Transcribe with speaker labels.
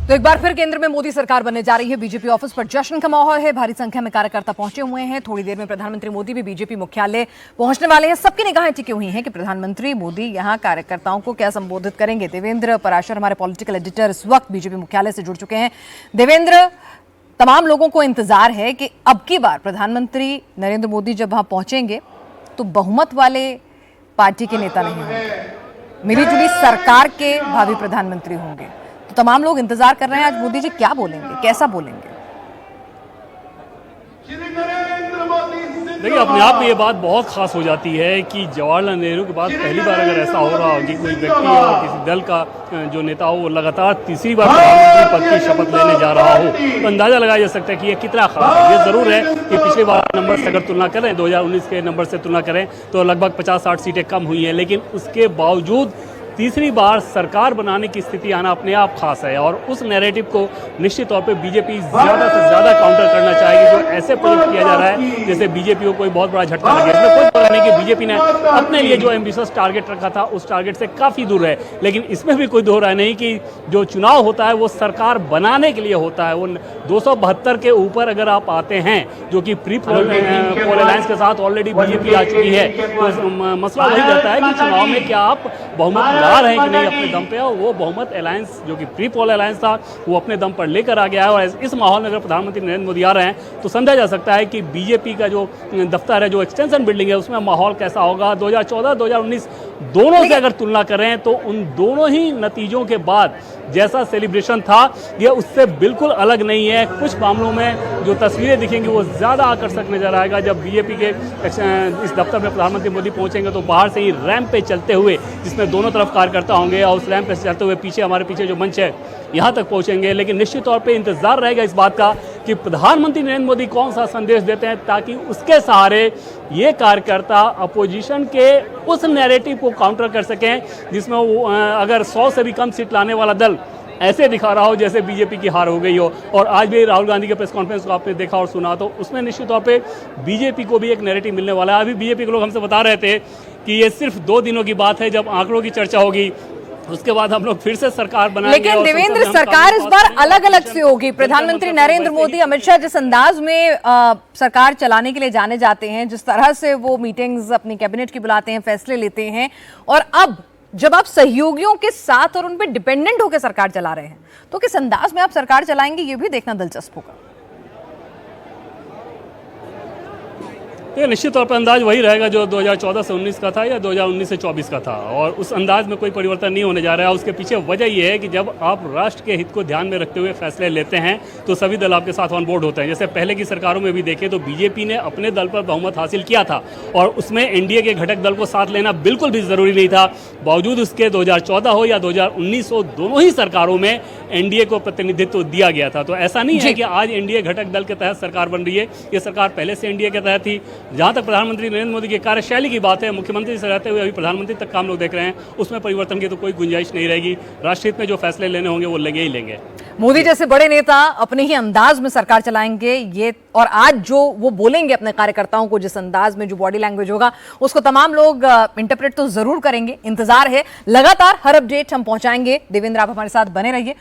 Speaker 1: तो एक बार फिर केंद्र में मोदी सरकार बनने जा रही है। बीजेपी ऑफिस पर जश्न का माहौल है। भारी संख्या में कार्यकर्ता पहुंचे हुए हैं। थोड़ी देर में प्रधानमंत्री मोदी भी बीजेपी मुख्यालय पहुंचने वाले हैं। सबकी निगाहें टिकी हुई हैं कि प्रधानमंत्री मोदी यहां कार्यकर्ताओं को क्या संबोधित करेंगे। देवेंद्र पराशर हमारे पॉलिटिकल एडिटर इस वक्त बीजेपी मुख्यालय से जुड़ चुके हैं। देवेंद्र, तमाम लोगों को इंतजार है कि अब की बार प्रधानमंत्री नरेंद्र मोदी जब वहां पहुंचेंगे तो बहुमत वाले पार्टी के नेता नहीं होंगे, मिलीजुली सरकार के भावी प्रधानमंत्री होंगे। तो तमाम लोग इंतजार कर रहे हैं आज मोदी जी क्या बोलेंगे, कैसा बोलेंगे।
Speaker 2: देखिए, अपने आप में ये बात बहुत खास हो जाती है कि जवाहरलाल नेहरू के बाद पहली बार अगर ऐसा हो रहा हो कि कोई व्यक्ति और किसी दल का जो नेता हो वो लगातार तीसरी बार प्रधानमंत्री पद की शपथ लेने जा रहा हो, तो अंदाजा लगाया जा सकता है कि ये कितना खास है। ये जरूर है कि पिछले बार नंबर से अगर तुलना करें, 2019 के नंबर से तुलना करें तो लगभग 50-60 सीटें कम हुई हैं, लेकिन उसके बावजूद तीसरी बार सरकार बनाने की स्थिति आना अपने आप खास है। और उस नैरेटिव को निश्चित तौर पे बीजेपी ज़्यादा से ज़्यादा काउंटर करना चाहेगी, जो ऐसे प्रोजेक्ट किया जा रहा है जैसे बीजेपी को कोई बहुत बड़ा झटका लगे। इसमें कोई पता नहीं कि बीजेपी ने अपने लिए जो एम्बिशियस टारगेट रखा था उस टारगेट से काफ़ी दूर है, लेकिन इसमें भी कोई दो राय नहीं कि जो चुनाव होता है वो सरकार बनाने के लिए होता है। वो 272 के ऊपर अगर आप आते हैं, जो कि प्री पोल अलायंस के साथ ऑलरेडी बीजेपी आ चुकी है, तो मसला वही रहता है कि चुनाव में क्या आप बहुमत ला रहे हैं कि नहीं अपने दम पे। और वो बहुमत अलायंस जो कि प्री पोल अलायंस था वो अपने दम पर लेकर आ गया है। और इस माहौल में अगर प्रधानमंत्री नरेंद्र मोदी आ रहे हैं तो समझा जा सकता है कि बीजेपी का जो दफ्तर है, जो एक्सटेंशन बिल्डिंग है, उसमें माहौल कैसा होगा। 2014-2019 दोनों से अगर तुलना करें तो उन दोनों ही नतीजों के बाद जैसा सेलिब्रेशन था ये उससे बिल्कुल अलग नहीं है। कुछ मामलों में जो तस्वीरें दिखेंगी वो ज़्यादा आकर्षक नजर आएगा। जब बीजेपी के इस दफ्तर में प्रधानमंत्री मोदी पहुंचेंगे तो बाहर से ही रैंप पे चलते हुए, जिसमें दोनों तरफ कार्यकर्ता होंगे, और उस रैंप पे चलते हुए पीछे हमारे पीछे जो मंच है यहाँ तक पहुँचेंगे। लेकिन निश्चित तौर पर इंतजार रहेगा इस बात का कि प्रधानमंत्री नरेंद्र मोदी कौन सा संदेश देते हैं, ताकि उसके सहारे ये कार्यकर्ता अपोजिशन के उस नैरेटिव को काउंटर कर सकें जिसमें वो अगर 100 से भी कम सीट लाने वाला दल ऐसे दिखा रहा हो जैसे बीजेपी की हार हो गई हो। और आज भी राहुल गांधी के प्रेस कॉन्फ्रेंस को आपने देखा और सुना, तो उसमें निश्चित तौर पे बीजेपी को भी एक नैरेटिव मिलने वाला है। अभी बीजेपी के लोग हमसे बता रहे थे कि ये सिर्फ 2 दिनों की बात है, जब आंकड़ों की चर्चा होगी उसके बाद हम लोग फिर से सरकार बनाएंगे।
Speaker 1: लेकिन देवेंद्र, सरकार इस बार अलग अलग से होगी। प्रधानमंत्री नरेंद्र मोदी, अमित शाह जिस अंदाज में सरकार चलाने के लिए जाने जाते हैं, जिस तरह से वो मीटिंग्स अपनी कैबिनेट की बुलाते हैं, फैसले लेते हैं, और अब जब आप सहयोगियों के साथ और उन पे डिपेंडेंट होकर सरकार चला रहे हैं, तो किस अंदाज में आप सरकार चलाएंगे ये भी देखना दिलचस्प होगा।
Speaker 2: तो निश्चित तौर पर अंदाज वही रहेगा जो 2014 से 19 का था या 2019 से 24 का था, और उस अंदाज में कोई परिवर्तन नहीं होने जा रहा है। उसके पीछे वजह यह है कि जब आप राष्ट्र के हित को ध्यान में रखते हुए फैसले लेते हैं तो सभी दल आपके साथ ऑन बोर्ड होते हैं। जैसे पहले की सरकारों में भी देखें तो बीजेपी ने अपने दल पर बहुमत हासिल किया था और उसमें एनडीए के घटक दल को साथ लेना बिल्कुल भी जरूरी नहीं था। बावजूद उसके 2014 हो या 2019 हो, दोनों ही सरकारों में एनडीए को प्रतिनिधित्व दिया गया था। तो ऐसा नहीं है कि आज एनडीए घटक दल के तहत सरकार बन रही है, ये सरकार पहले से एनडीए के तहत थी। जहां तक प्रधानमंत्री नरेंद्र मोदी की कार्यशैली की बात है, मुख्यमंत्री से रहते हुए अभी प्रधानमंत्री तक काम लोग देख रहे हैं, उसमें परिवर्तन की तो कोई गुंजाइश नहीं रहेगी। राष्ट्रहित में जो फैसले लेने होंगे वो लेंगे ही लेंगे।
Speaker 1: मोदी जैसे बड़े नेता अपने ही अंदाज में सरकार चलाएंगे ये, और आज जो वो बोलेंगे अपने कार्यकर्ताओं को, जिस अंदाज में जो बॉडी लैंग्वेज होगा, उसको तमाम लोग इंटरप्रेट तो जरूर करेंगे। इंतजार है, लगातार हर अपडेट हम पहुंचाएंगे। देवेंद्र, आप हमारे साथ बने रहिए।